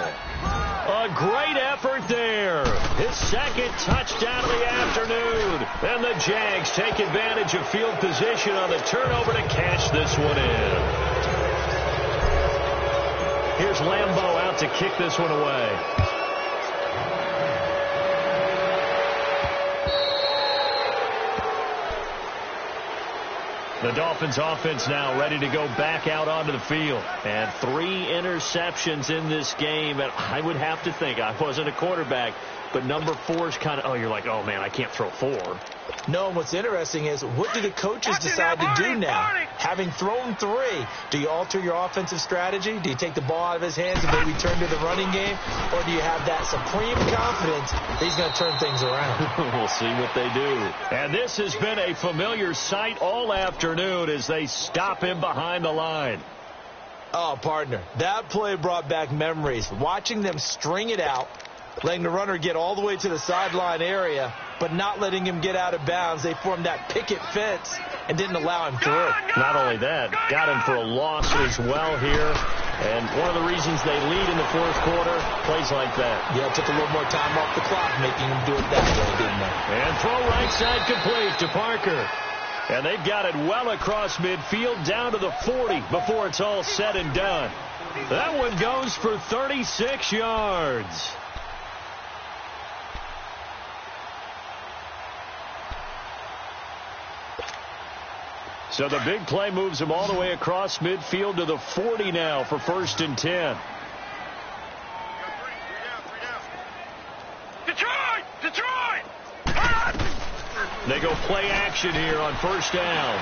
B: A great effort there. His 2nd touchdown of the afternoon. And the Jags take advantage of field position on the turnover to catch this one in. Here's Lambeau out to kick this one away. The Dolphins offense now ready to go back out onto the field. And 3 interceptions in this game. And I would have to think, I wasn't a quarterback, but number 4 is kind of, oh, you're like, oh, man, I can't throw 4.
C: No, and what's interesting is, what do the coaches decide to do now? Having thrown 3, do you alter your offensive strategy? Do you take the ball out of his hands and maybe turn to the running game? Or do you have that supreme confidence that he's going to turn things around?
B: We'll see what they do. And this has been a familiar sight all afternoon as they stop him behind the line.
C: Oh, partner, that play brought back memories. Watching them string it out, letting the runner get all the way to the sideline area, but not letting him get out of bounds. They formed that picket fence and didn't allow him through.
B: Not only that, got him for a loss as well here. And one of the reasons they lead in the fourth quarter, plays like that.
C: Yeah, it took a little more time off the clock, making him do it that way, didn't they?
B: And throw right side complete to Parker. And they've got it well across midfield down to the 40 before it's all said and done. That one goes for 36 yards. So the big play moves him all the way across midfield to the 40 now for 1st and 10.
D: Detroit!
B: They go play action here on 1st down.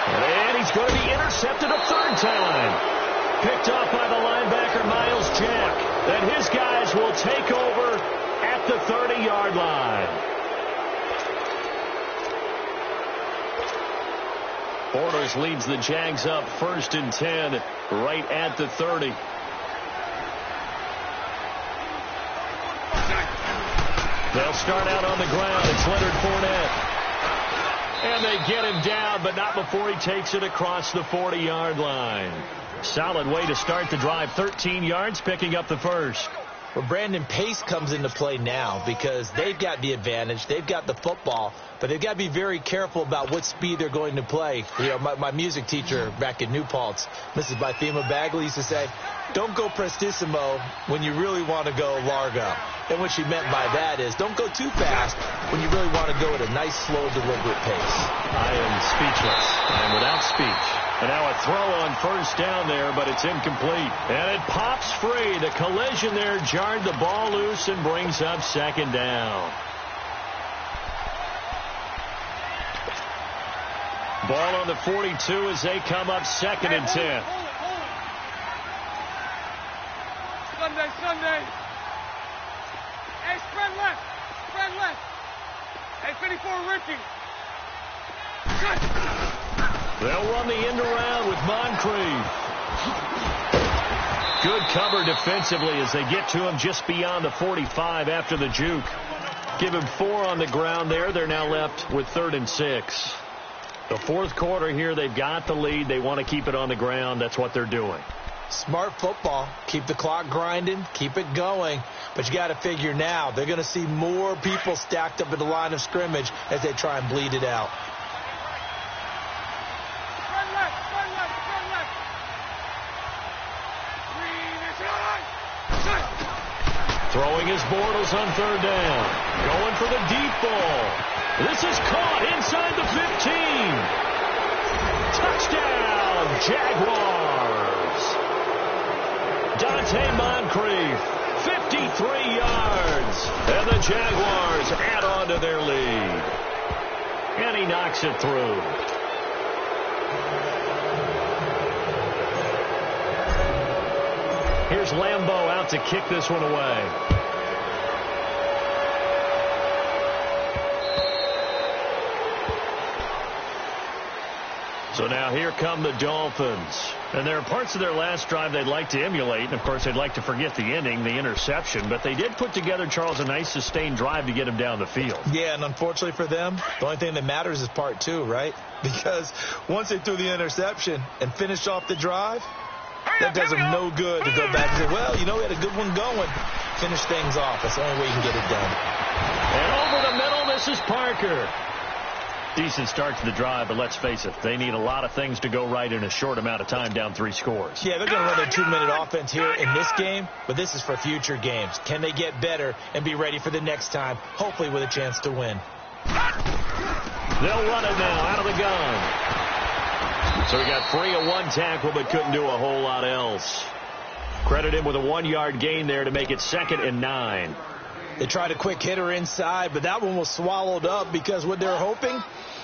B: And he's going to be intercepted a 3rd time. Picked off by the linebacker, Miles Jack. And his guys will take over at the 30-yard line. Bortles leads the Jags up 1st and 10 right at the 30. They'll start out on the ground. It's Leonard Fournette. And they get him down, but not before he takes it across the 40-yard line. Solid way to start the drive. 13 yards, picking up the first.
C: Well, Brandon, pace comes into play now because they've got the advantage. They've got the football, but they've got to be very careful about what speed they're going to play. You know, my music teacher back in New Paltz, Mrs. Bythema Bagley, used to say, don't go prestissimo when you really want to go largo. And what she meant by that is don't go too fast when you really want to go at a nice, slow, deliberate pace.
B: I am speechless. I am without speech. And now a throw on 1st down there, but it's incomplete. And it pops free. The collision there jarred the ball loose and brings up 2nd down. Ball on the 42 as they come up 2nd and 10.
D: Sunday. Hey, spread left. Hey, 54, Ricky.
B: They'll run the end around with Moncrief. Good cover defensively as they get to him just beyond the 45 after the juke. Give him 4 on the ground there. They're now left with 3rd and 6. The fourth quarter here, they've got the lead. They want to keep it on the ground. That's what they're doing.
C: Smart football. Keep the clock grinding. Keep it going. But you got to figure now they're going to see more people stacked up at the line of scrimmage as they try and bleed it out.
B: Throwing his Bortles on 3rd down. Going for the deep ball. This is caught inside the 15. Touchdown, Jaguars. Dante Moncrief, 53 yards. And the Jaguars add on to their lead. And he knocks it through. Here's Lambeau out to kick this one away. So now here come the Dolphins. And there are parts of their last drive they'd like to emulate. And, of course, they'd like to forget the ending, the interception. But they did put together, Charles, a nice sustained drive to get him down the field.
C: Yeah, and unfortunately for them, the only thing that matters is part 2, right? Because once they threw the interception and finished off the drive, that does them no good to go back and say, well, you know, we had a good one going. Finish things off. That's the only way you can get it done.
B: And over the middle, this is Parker. Decent start to the drive, but let's face it, they need a lot of things to go right in a short amount of time, down 3 scores.
C: Yeah, they're going to run their 2-minute offense here in this game, but this is for future games. Can they get better and be ready for the next time, hopefully with a chance to win?
B: They'll run it now out of the gun. So he got free of 1 tackle, but couldn't do a whole lot else. Credit him with a 1-yard gain there to make it 2nd and 9.
C: They tried a quick hitter inside, but that one was swallowed up because what they're hoping,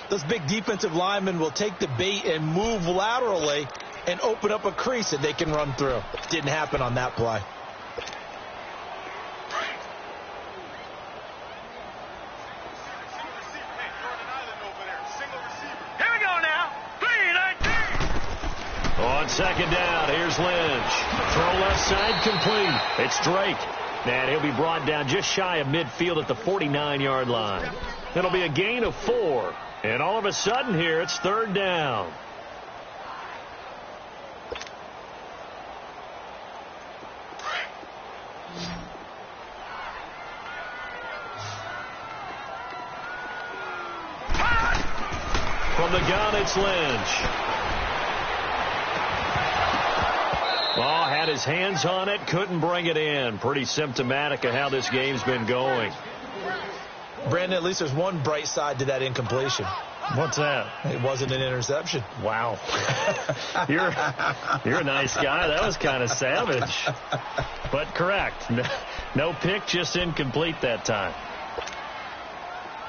C: those big defensive linemen will take the bait and move laterally and open up a crease that they can run through. Didn't happen on that play.
D: Here we go now. 3-19.
B: On second down, here's Lynch. Throw left side complete. It's Drake. And he'll be brought down just shy of midfield at the 49-yard line. It'll be a gain of 4. And all of a sudden here, it's third down. From the gun, it's Lynch. Well, had his hands on it, couldn't bring it in. Pretty symptomatic of how this game's been going.
C: Brandon, at least there's one bright side to that incompletion.
B: What's that?
C: It wasn't an interception.
B: Wow. You're a nice guy. That was kind of savage. But correct. No pick, just incomplete that time.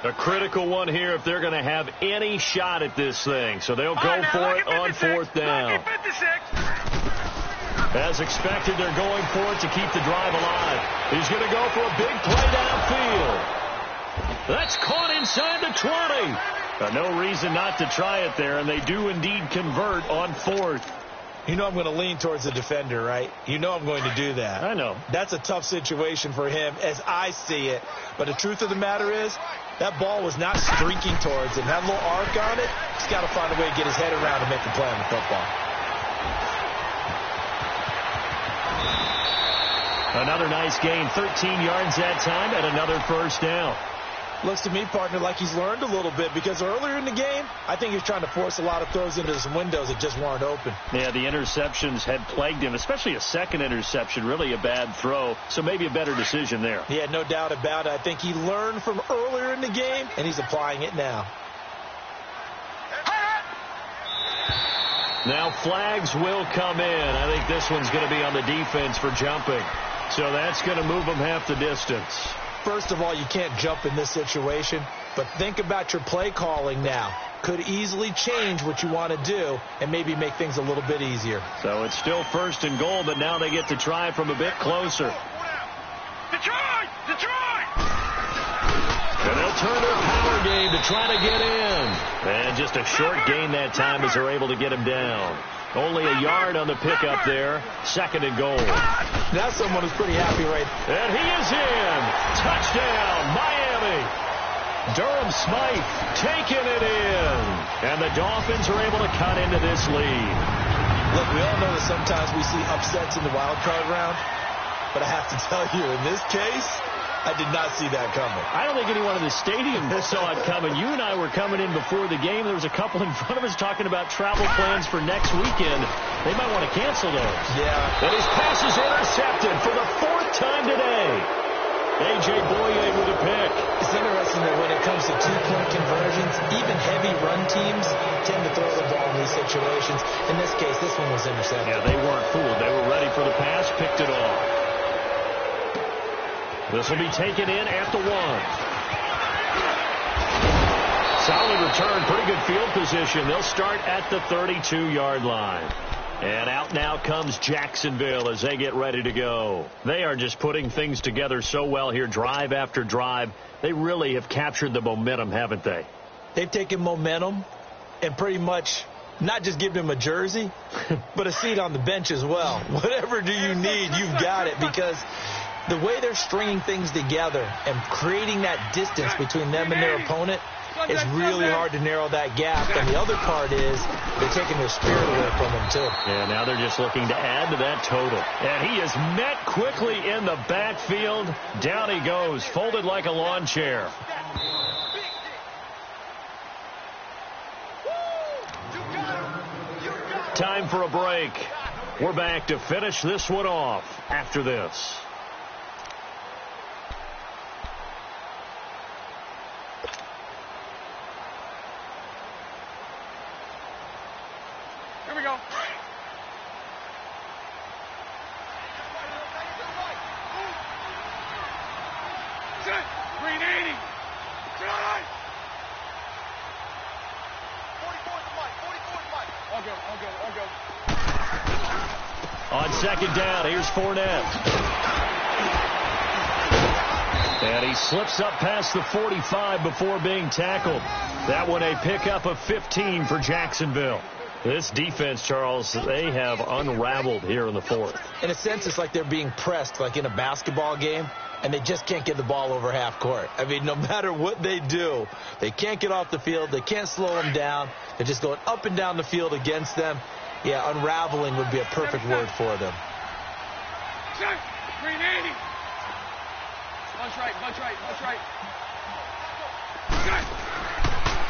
B: A critical one here if they're going to have any shot at this thing. So they'll go for it on fourth down. As expected, they're going for it to keep the drive alive. He's going to go for a big play downfield. That's caught inside the 20. No reason not to try it there, and they do indeed convert on fourth.
C: You know I'm going to lean towards the defender, right? You know I'm going to do that.
B: I know.
C: That's a tough situation for him as I see it. But the truth of the matter is, that ball was not streaking towards him. Had a little arc on it. He's got to find a way to get his head around and make a play on the football.
B: Another nice gain, 13 yards that time, and another first down.
C: Looks to me, partner, like he's learned a little bit because earlier in the game, I think he was trying to force a lot of throws into some windows that just weren't open.
B: Yeah, the interceptions had plagued him, especially a second interception, really a bad throw, so maybe a better decision there.
C: Yeah, no doubt about it. I think he learned from earlier in the game, and he's applying it now.
B: Now flags will come in. I think this one's going to be on the defense for jumping. So that's going to move them half the distance.
C: First of all, you can't jump in this situation, but think about your play calling now. Could easily change what you want to do and maybe make things a little bit easier.
B: So it's still first and goal, but now they get to try from a bit closer.
D: Detroit! Detroit!
B: And they'll turn their power game to try to get in. And just a short gain that time as they're able to get him down. Only a yard on the pickup there. Second and goal.
C: That's someone who's pretty happy, right?
B: And he is in. Touchdown, Miami. Durham Smythe taking it in. And the Dolphins are able to cut into this lead.
C: Look, we all know that sometimes we see upsets in the wild card round. But I have to tell you, in this case, I did not see that coming.
B: I don't think anyone in the stadium saw it coming. You and I were coming in before the game. There was a couple in front of us talking about travel plans for next weekend. They might want to cancel those.
C: Yeah.
B: And his pass is intercepted for the fourth time today. A.J. Boye with a pick.
C: It's interesting that when it comes to two-point conversions, even heavy run teams tend to throw the ball in these situations. In this case, this one was intercepted.
B: Yeah, they weren't fooled. They were ready for the pass, picked it off. This will be taken in at the 1. Solid return, pretty good field position. They'll start at the 32-yard line. And out now comes Jacksonville as they get ready to go. They are just putting things together so well here, drive after drive. They really have captured the momentum, haven't they?
C: They've taken momentum and pretty much not just given him a jersey, but a seat on the bench as well. Whatever do you need, you've got it, because the way they're stringing things together and creating that distance between them and their opponent, it's really hard to narrow that gap. And the other part is they're taking their spirit away from them, too.
B: Yeah, now they're just looking to add to that total. And he is met quickly in the backfield. Down he goes, folded like a lawn chair. Time for a break. We're back to finish this one off after this.
D: Here we go.
B: On second down, here's Fournette. And he slips up past the 45 before being tackled. That one a pickup of 15 for Jacksonville. This defense, Charles, they have unraveled here in the fourth.
C: In a sense, it's like they're being pressed, like in a basketball game, and they just can't get the ball over half court. I mean, no matter what they do, they can't get off the field. They can't slow them down. They're just going up and down the field against them. Yeah, unraveling would be a perfect word for them.
D: Green 80. Bunch right.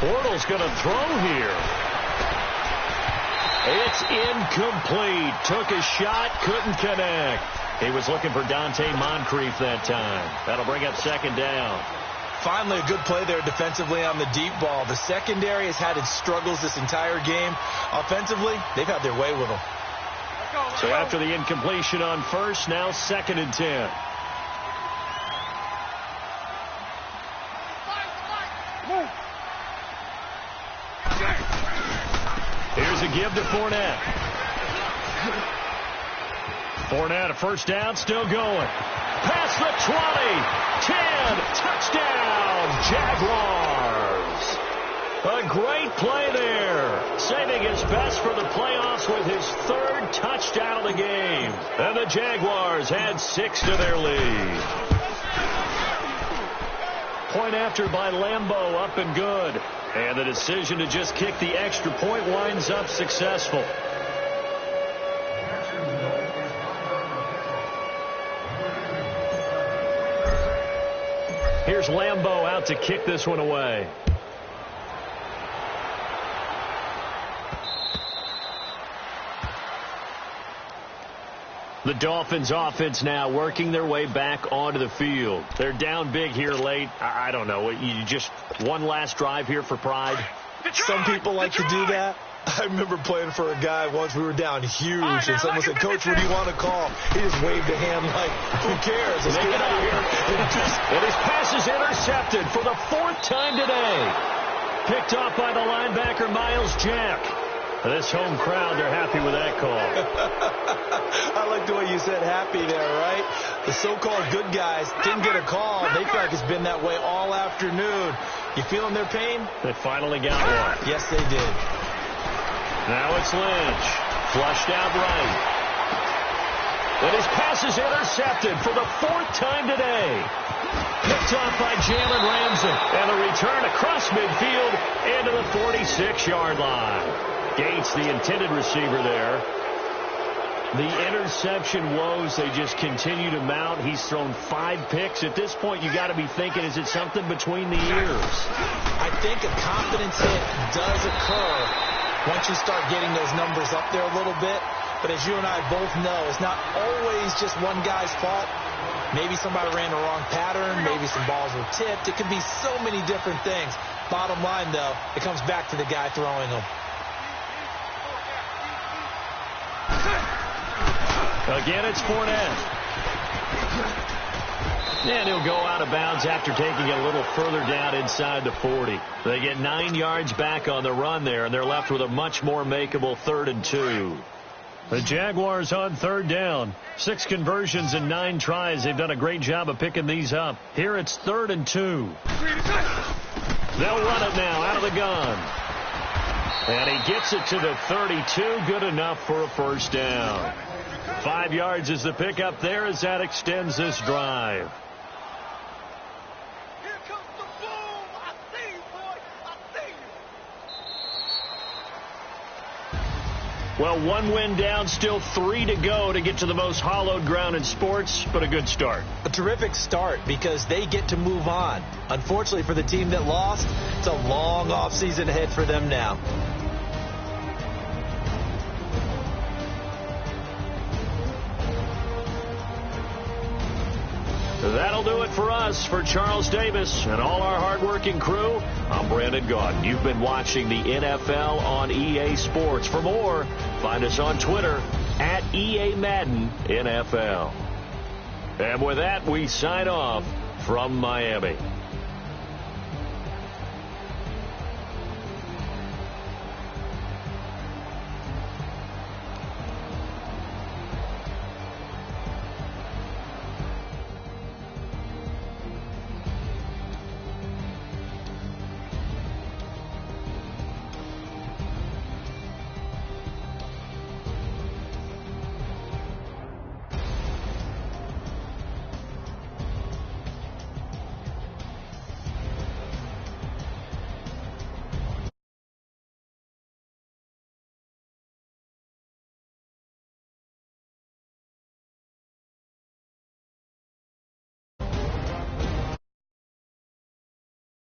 B: Bortles going to throw here. It's incomplete. Took a shot, couldn't connect. He was looking for Dante Moncrief that time. That'll bring up second down.
C: Finally, a good play there defensively on the deep ball. The secondary has had its struggles this entire game. Offensively, they've had their way with them.
B: So after the incompletion on first, now second and 10. Here's a give to Fournette. Fournette, a first down, still going. Past the 20, 10, touchdown, Jaguars. A great play there. Saving his best for the playoffs with his third touchdown of the game. And the Jaguars add 6 to their lead. Point after by Lambeau, up and good. And the decision to just kick the extra point winds up successful. Here's Lambeau out to kick this one away. The Dolphins offense now working their way back onto the field. They're down big here late. I don't know. You just one last drive here for pride.
C: Some people like to do that. I remember playing for a guy once. We were down huge, and someone said, "Coach, what do you want to call?" He just waved a hand like, "Who cares? Let's get out of here."
B: And his pass is intercepted for the 4th time today. Picked off by the linebacker, Miles Jack. This home crowd, they're happy with that call.
C: I like the way you said happy there, right? The so-called good guys didn't get a call. They feel like it's been that way all afternoon. You feeling their pain?
B: They finally got one.
C: Yes, they did.
B: Now it's Lynch. Flushed out right. And his pass is intercepted for the 4th time today. Picked off by Jalen Ramsey. And a return across midfield into the 46-yard line. Gates, the intended receiver there. The interception woes, they just continue to mount. He's thrown 5 picks. At this point, you got to be thinking, is it something between the ears?
C: I think a confidence hit does occur once you start getting those numbers up there a little bit. But as you and I both know, it's not always just one guy's fault. Maybe somebody ran the wrong pattern. Maybe some balls were tipped. It could be so many different things. Bottom line, though, it comes back to the guy throwing them.
B: Again, it's Fournette. And he'll go out of bounds after taking it a little further down inside the 40. They get 9 yards back on the run there, and they're left with a much more makeable 3rd and 2. The Jaguars on 3rd down. 6 conversions and 9 tries. They've done a great job of picking these up. Here it's 3rd and 2. They'll run it now out of the gun. And he gets it to the 32. Good enough for a first down. 5 yards is the pickup there as that extends this drive.
D: Here comes the boom. I see you, boy. I see you.
B: Well, 1 win down, still 3 to go to get to the most hallowed ground in sports, but a good start.
C: A terrific start because they get to move on. Unfortunately for the team that lost, it's a long offseason ahead for them now.
B: That'll do it for us. For Charles Davis and all our hardworking crew, I'm Brandon Gaudin. You've been watching the NFL on EA Sports. For more, find us on Twitter at EA Madden NFL. And with that, we sign off from Miami.